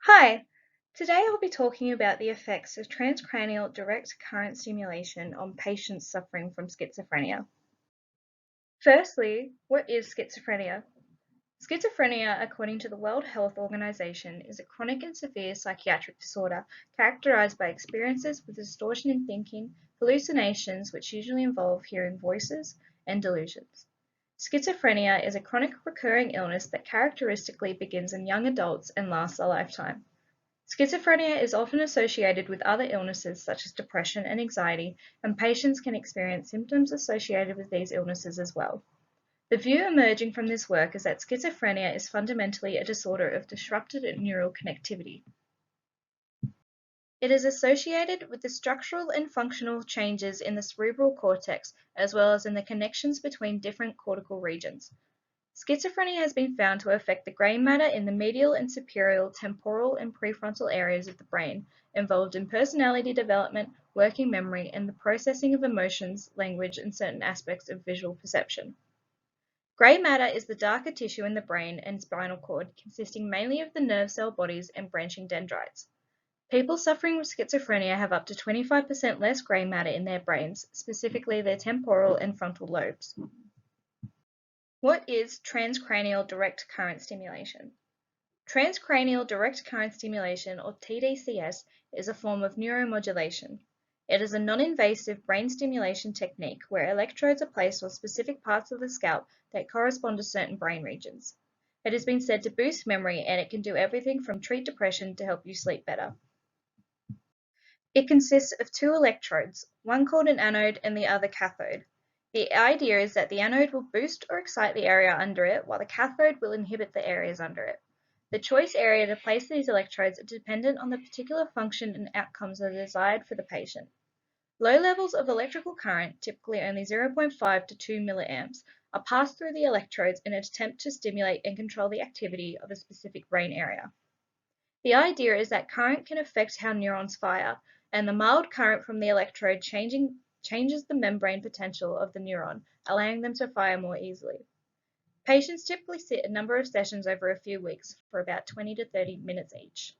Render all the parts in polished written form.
Hi, today I'll be talking about the effects of transcranial direct current stimulation on patients suffering from schizophrenia. Firstly, what is schizophrenia? Schizophrenia, according to the World Health Organization, is a chronic and severe psychiatric disorder characterized by experiences with distortion in thinking, hallucinations, which usually involve hearing voices, and delusions. Schizophrenia is a chronic recurring illness that characteristically begins in young adults and lasts a lifetime. Schizophrenia is often associated with other illnesses such as depression and anxiety, and patients can experience symptoms associated with these illnesses as well. The view emerging from this work is that schizophrenia is fundamentally a disorder of disrupted neural connectivity. It is associated with the structural and functional changes in the cerebral cortex, as well as in the connections between different cortical regions. Schizophrenia has been found to affect the grey matter in the medial and superior temporal and prefrontal areas of the brain, involved in personality development, working memory, and the processing of emotions, language, and certain aspects of visual perception. Grey matter is the darker tissue in the brain and spinal cord, consisting mainly of the nerve cell bodies and branching dendrites. People suffering with schizophrenia have up to 25% less grey matter in their brains, specifically their temporal and frontal lobes. What is transcranial direct current stimulation? Transcranial direct current stimulation, or tDCS, is a form of neuromodulation. It is a non-invasive brain stimulation technique where electrodes are placed on specific parts of the scalp that correspond to certain brain regions. It has been said to boost memory, and it can do everything from treat depression to help you sleep better. It consists of two electrodes, one called an anode and the other cathode. The idea is that the anode will boost or excite the area under it, while the cathode will inhibit the areas under it. The choice area to place these electrodes is dependent on the particular function and outcomes that are desired for the patient. Low levels of electrical current, typically only 0.5 to 2 milliamps, are passed through the electrodes in an attempt to stimulate and control the activity of a specific brain area. The idea is that current can affect how neurons fire, and the mild current from the electrode changes the membrane potential of the neuron, allowing them to fire more easily. Patients typically sit a number of sessions over a few weeks for about 20 to 30 minutes each.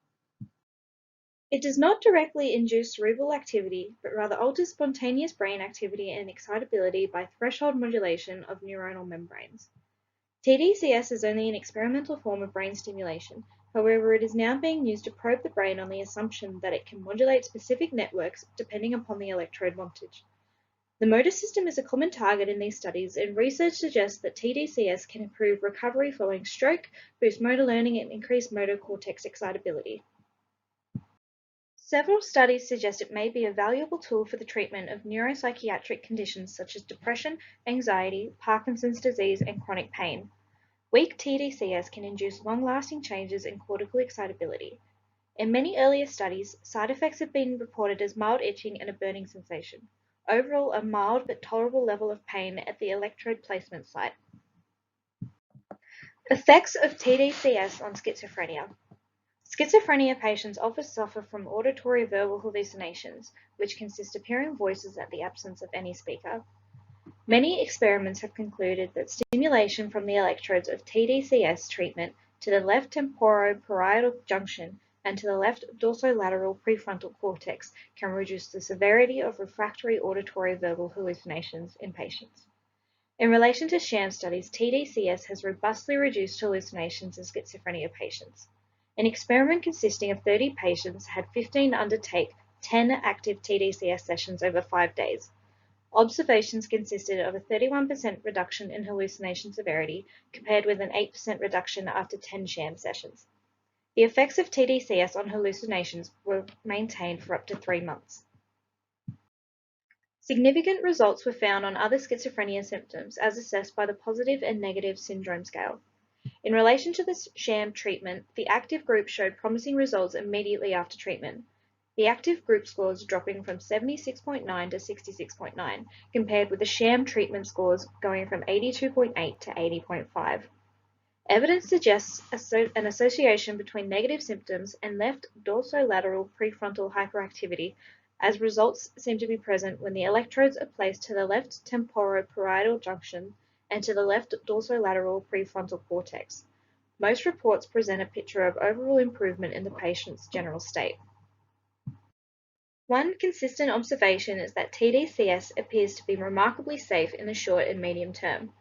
It does not directly induce cerebral activity, but rather alters spontaneous brain activity and excitability by threshold modulation of neuronal membranes. tDCS is only an experimental form of brain stimulation. However, it is now being used to probe the brain on the assumption that it can modulate specific networks depending upon the electrode voltage. The motor system is a common target in these studies, and research suggests that tDCS can improve recovery following stroke, boost motor learning, and increase motor cortex excitability. Several studies suggest it may be a valuable tool for the treatment of neuropsychiatric conditions such as depression, anxiety, Parkinson's disease, and chronic pain. Weak tDCS can induce long-lasting changes in cortical excitability. In many earlier studies, side effects have been reported as mild itching and a burning sensation. Overall, a mild but tolerable level of pain at the electrode placement site. Effects of tDCS on schizophrenia. Schizophrenia patients often suffer from auditory verbal hallucinations, which consist of hearing voices at the absence of any speaker. Many experiments have concluded that stimulation from the electrodes of tDCS treatment to the left temporoparietal junction and to the left dorsolateral prefrontal cortex can reduce the severity of refractory auditory verbal hallucinations in patients. In relation to sham studies, tDCS has robustly reduced hallucinations in schizophrenia patients. An experiment consisting of 30 patients had 15 undertake 10 active tDCS sessions over 5 days. Observations consisted of a 31% reduction in hallucination severity compared with an 8% reduction after 10 sham sessions. The effects of tDCS on hallucinations were maintained for up to 3 months. Significant results were found on other schizophrenia symptoms as assessed by the Positive and Negative Syndrome Scale. In relation to the sham treatment, the active group showed promising results immediately after treatment. The active group scores dropping from 76.9 to 66.9, compared with the sham treatment scores going from 82.8 to 80.5. Evidence suggests an association between negative symptoms and left dorsolateral prefrontal hyperactivity, as results seem to be present when the electrodes are placed to the left temporoparietal junction and to the left dorsolateral prefrontal cortex. Most reports present a picture of overall improvement in the patient's general state. One consistent observation is that tDCS appears to be remarkably safe in the short and medium term.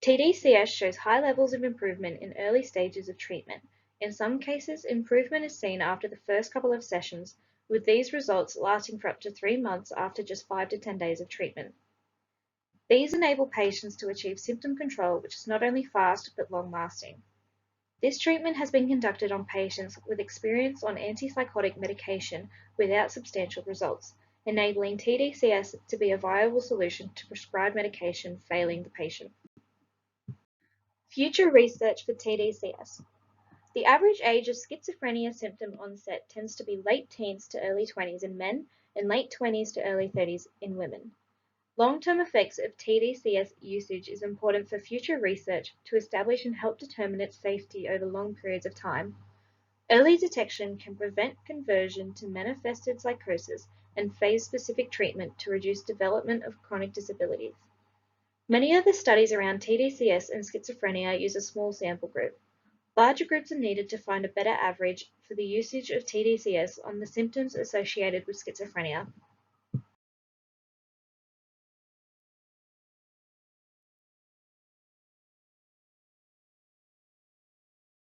tDCS shows high levels of improvement in early stages of treatment. In some cases, improvement is seen after the first couple of sessions, with these results lasting for up to 3 months after just 5 to 10 days of treatment. These enable patients to achieve symptom control, which is not only fast but long-lasting. This treatment has been conducted on patients with experience on antipsychotic medication without substantial results, enabling tDCS to be a viable solution to prescribed medication failing the patient. Future research for tDCS. The average age of schizophrenia symptom onset tends to be late teens to early 20s in men and late 20s to early 30s in women. Long-term effects of tDCS usage is important for future research to establish and help determine its safety over long periods of time. Early detection can prevent conversion to manifested psychosis and phase-specific treatment to reduce development of chronic disabilities. Many of the studies around tDCS and schizophrenia use a small sample group. Larger groups are needed to find a better average for the usage of tDCS on the symptoms associated with schizophrenia.